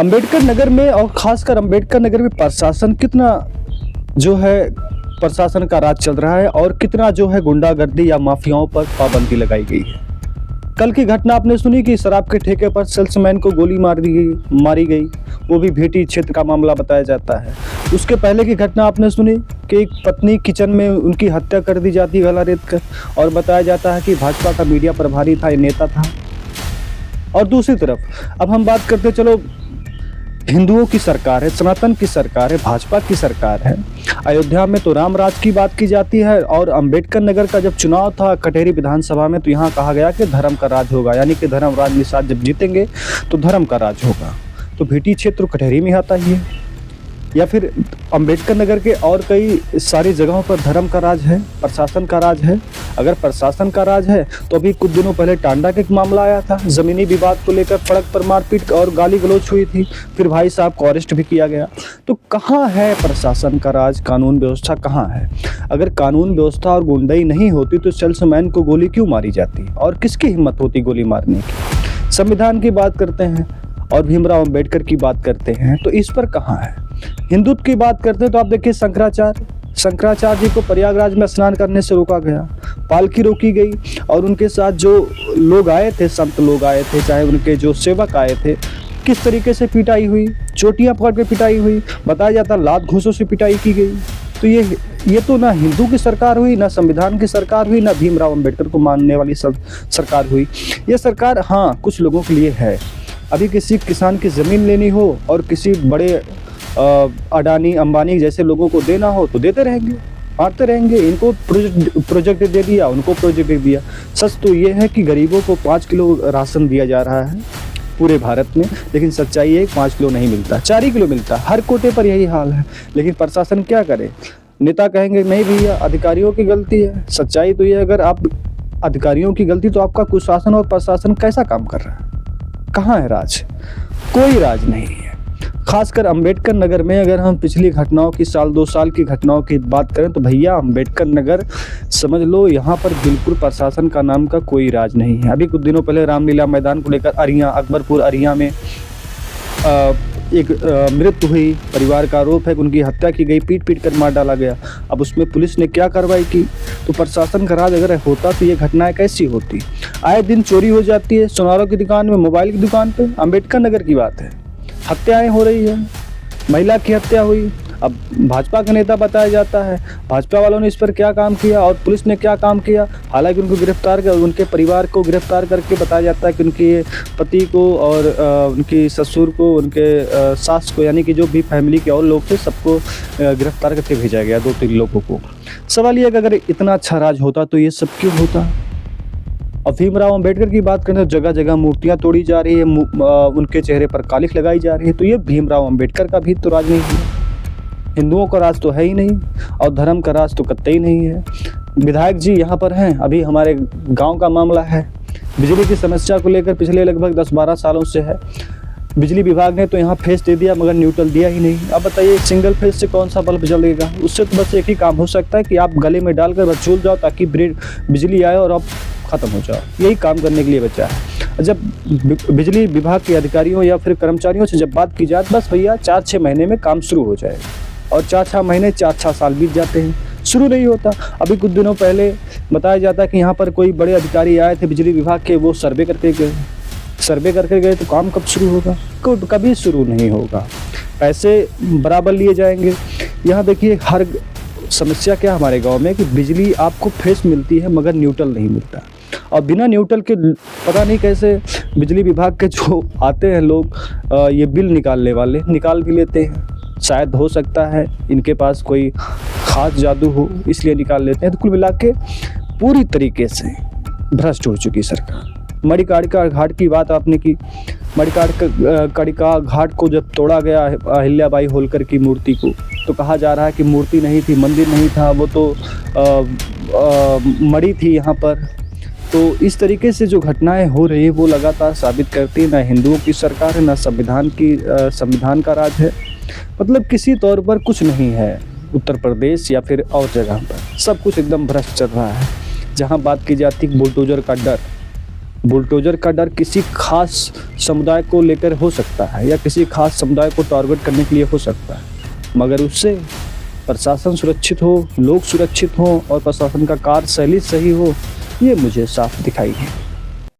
अंबेडकर नगर में और खासकर अंबेडकर नगर में प्रशासन कितना जो है प्रशासन का राज चल रहा है और कितना जो है गुंडागर्दी या माफियाओं पर पाबंदी लगाई गई है। कल की घटना आपने सुनी कि शराब के ठेके पर सेल्समैन को गोली मारी गई, वो भी भेटी क्षेत्र का मामला बताया जाता है। उसके पहले की घटना आपने सुनी कि एक पत्नी किचन में उनकी हत्या कर दी जाती गला रेत कर, और बताया जाता है कि भाजपा का मीडिया प्रभारी था, नेता था। और दूसरी तरफ अब हम बात करते, चलो हिंदुओं की सरकार है, सनातन की सरकार है, भाजपा की सरकार है। अयोध्या में तो राम राज की बात की जाती है, और अंबेडकर नगर का जब चुनाव था कटहरी विधानसभा में, तो यहाँ कहा गया कि धर्म का राज होगा, यानी कि धर्म राज निषाद जब जीतेंगे तो धर्म का राज होगा। तो भेटी क्षेत्र कटहरी में आता ही है, या फिर अंबेडकर नगर के और कई सारी जगहों पर धर्म का राज है, प्रशासन का राज है। अगर प्रशासन का राज है तो अभी कुछ दिनों पहले टांडा का एक मामला आया था, जमीनी विवाद को लेकर सड़क पर मारपीट और गाली गलौच हुई थी, फिर भाई साहब को अरेस्ट भी किया गया। तो कहाँ है प्रशासन का राज, कानून व्यवस्था कहाँ है? अगर कानून व्यवस्था और गुंडाई नहीं होती तो सेल्समैन को गोली क्यों मारी जाती, और किसकी हिम्मत होती गोली मारने की? संविधान की बात करते हैं और भीमराव अंबेडकर की बात करते हैं, तो इस पर कहाँ है? हिंदुत्व की बात करते हैं तो आप देखिए शंकराचार्य जी को प्रयागराज में स्नान करने से रोका गया, पालकी रोकी गई, और उनके साथ जो लोग आए थे, संत लोग आए थे, चाहे उनके जो सेवक आए थे, किस तरीके से पिटाई हुई, चोटियां पकड़ के पिटाई हुई, बताया जाता लात घूंसों से पिटाई की गई। तो ये तो ना हिंदू की सरकार हुई, ना संविधान की सरकार हुई, ना भीमराव अंबेडकर को मानने वाली सरकार हुई। ये सरकार हाँ कुछ लोगों के लिए है। अभी किसी किसान की ज़मीन लेनी हो और किसी बड़े अडानी अंबानी जैसे लोगों को देना हो तो देते रहेंगे, बांटते रहेंगे। इनको प्रोजेक्ट दे दिया, उनको प्रोजेक्ट दे दिया। सच तो ये है कि गरीबों को 5 किलो राशन दिया जा रहा है पूरे भारत में, लेकिन सच्चाई है 5 किलो नहीं मिलता, 4 ही किलो मिलता। हर कोटे पर यही हाल है, लेकिन प्रशासन क्या करे? नेता कहेंगे नहीं भैया अधिकारियों की गलती है। सच्चाई तो ये, अगर आप अधिकारियों की गलती, तो आपका कुशासन और प्रशासन कैसा काम कर रहा है? कहाँ है राज? कोई राज नहीं है। खासकर अंबेडकर नगर में अगर हम पिछली घटनाओं की, साल 2 साल की घटनाओं की बात करें तो भैया अंबेडकर नगर समझ लो यहाँ पर बिल्कुल प्रशासन का नाम का कोई राज नहीं है। अभी कुछ दिनों पहले रामलीला मैदान को लेकर अकबरपुर अरिया में एक मृत्यु हुई। परिवार का आरोप है कि उनकी हत्या की गई, पीट कर मार डाला गया। अब उसमें पुलिस ने क्या कार्रवाई की? तो प्रशासन का राज अगर होता तो ये घटनाएं कैसी होती? आए दिन चोरी हो जाती है, सुनारों की दुकान में, मोबाइल की दुकान पे। अंबेडकर नगर की बात है, हत्याएं हो रही है, महिला की हत्या हुई। अब भाजपा का नेता बताया जाता है, भाजपा वालों ने इस पर क्या काम किया और पुलिस ने क्या काम किया? हालांकि उनको गिरफ्तार कर, उनके परिवार को गिरफ्तार करके बताया जाता है कि उनके पति को और उनकी ससुर को, उनके सास को, यानी कि जो भी फैमिली के और लोग थे सबको गिरफ्तार करके भेजा गया, 2-3 लोगों को। सवाल ये कि अगर इतना अच्छा राज होता तो ये सब क्यों होता? और भीमराव अंबेडकर की बात करें तो जगह जगह मूर्तियां तोड़ी जा रही है, उनके चेहरे पर कालिख लगाई जा रही है। तो ये भीमराव अंबेडकर का भी तो राज नहीं है। हिंदुओं का राज तो है ही नहीं, और धर्म का राज तो कतई नहीं है। विधायक जी यहाँ पर हैं, अभी हमारे गांव का मामला है, बिजली की समस्या को लेकर पिछले लगभग 10-12 सालों से है। बिजली विभाग ने तो यहाँ फेस दे दिया मगर न्यूट्रल दिया ही नहीं। अब बताइए सिंगल फेस से कौन सा बल्ब जलेगा? उससे तो बस एक ही काम हो सकता है कि आप गले में डालकर बस झूल जाओ ताकि बिजली आए और आप ख़त्म हो जाओ। यही काम करने के लिए बचा है। जब बिजली विभाग के अधिकारियों या फिर कर्मचारियों से जब बात की जाए, बस भैया 4-6 महीने में काम शुरू हो जाए, और 4-6 महीने 4-6 साल बीत जाते हैं, शुरू नहीं होता। अभी कुछ दिनों पहले बताया जाता है कि यहाँ पर कोई बड़े अधिकारी आए थे बिजली विभाग के, वो सर्वे करके गए, तो काम कब शुरू होगा? कभी शुरू नहीं होगा। पैसे बराबर लिए जाएंगे। यहाँ देखिए हर समस्या क्या हमारे गांव में कि बिजली आपको फेस मिलती है मगर न्यूट्रल नहीं मिलता, और बिना न्यूट्रल के पता नहीं कैसे बिजली विभाग के जो आते हैं लोग, ये बिल निकालने वाले निकाल भी लेते हैं। शायद हो सकता है इनके पास कोई खास जादू हो, इसलिए निकाल लेते हैं। तो कुल मिला के पूरी तरीके से भ्रष्ट हो चुकी सरकार। मणिकर्णिका घाट की बात आपने की। मणिकर्णिका घाट को जब तोड़ा गया अहिल्याबाई होलकर की मूर्ति को, तो कहा जा रहा है कि मूर्ति नहीं थी, मंदिर नहीं था, वो तो मणि थी यहाँ पर। तो इस तरीके से जो घटनाएं हो रही है वो लगातार साबित करती है ना हिंदुओं की सरकार है, ना संविधान का राज है। मतलब किसी तौर पर कुछ नहीं है उत्तर प्रदेश या फिर और जगह पर, सब कुछ एकदम भ्रष्ट चल रहा है। जहाँ बात की जाती है बुलडोजर का डर, बुलडोजर का डर किसी खास समुदाय को लेकर हो सकता है या किसी खास समुदाय को टारगेट करने के लिए हो सकता है, मगर उससे प्रशासन सुरक्षित हो, लोग सुरक्षित हों और प्रशासन का कार्यशैली सही हो, ये मुझे साफ दिखाई है।